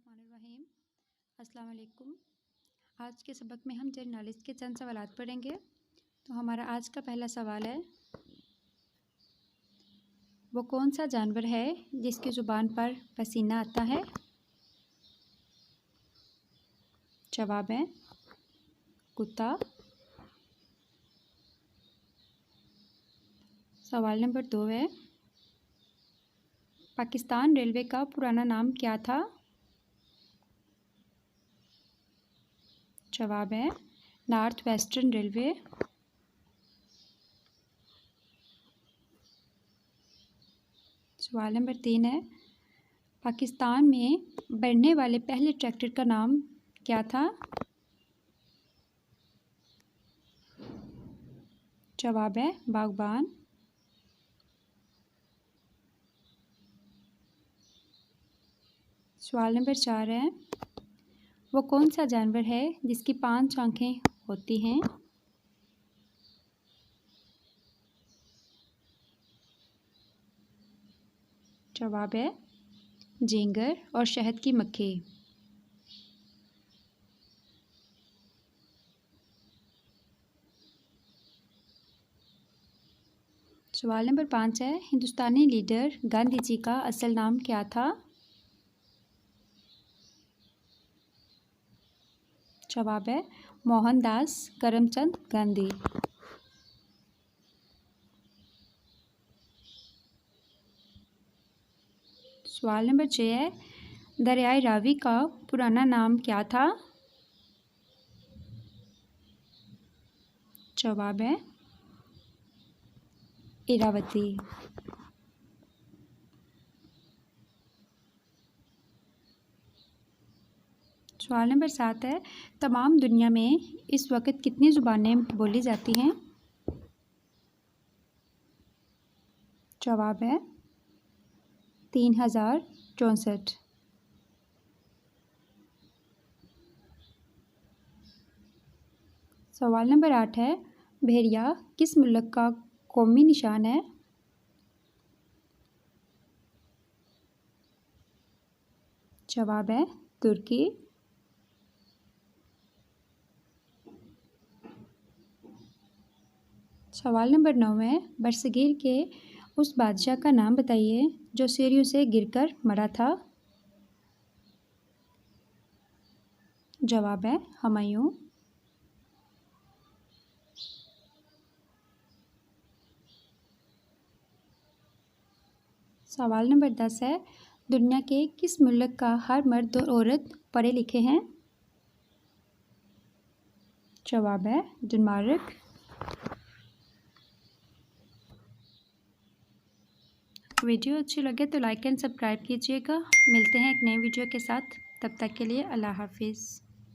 बिस्मिल्लाहिर्रहमानिर्रहीम। अस्सलाम वालेकुम। आज के सबक में हम जनरल नॉलेज के चंद सवालात पढ़ेंगे। तो हमारा आज का पहला सवाल है, वो कौन सा जानवर है जिसकी ज़ुबान पर पसीना आता है? जवाब है कुत्ता। सवाल नंबर 2 है, पाकिस्तान रेलवे का पुराना नाम क्या था? जवाब है नॉर्थ वेस्टर्न रेलवे। सवाल नंबर 3 है, पाकिस्तान में बढ़ने वाले पहले ट्रैक्टर का नाम क्या था? जवाब है बागबान। सवाल नंबर 4 है, वो कौन सा जानवर है जिसकी 5 आँखें होती हैं? जवाब है झींगर और शहद की मक्खी। सवाल नंबर 5 है, हिंदुस्तानी लीडर गांधी जी का असल नाम क्या था? जवाब है मोहनदास करमचंद गांधी। सवाल नंबर 6 है, दरियाए रावी का पुराना नाम क्या था? जवाब है इरावती। सवाल नंबर 7 है, तमाम दुनिया में इस वक्त कितनी ज़ुबानें बोली जाती हैं? जवाब है 3064। सवाल नंबर 8 है, भेड़िया किस मुल्क का कौमी निशान है? जवाब है तुर्की। सवाल नंबर 9 है, बरसगीर के उस बादशाह का नाम बताइए जो सीढ़ियों से गिरकर मरा था। जवाब है हुमायूं। सवाल नंबर 10 है, दुनिया के किस मुल्क का हर मर्द और औरत पढ़े लिखे हैं? जवाब है डेनमार्क। वीडियो अच्छी लगे तो लाइक एंड सब्सक्राइब कीजिएगा। मिलते हैं एक नई वीडियो के साथ, तब तक के लिए अल्लाह हाफिज़।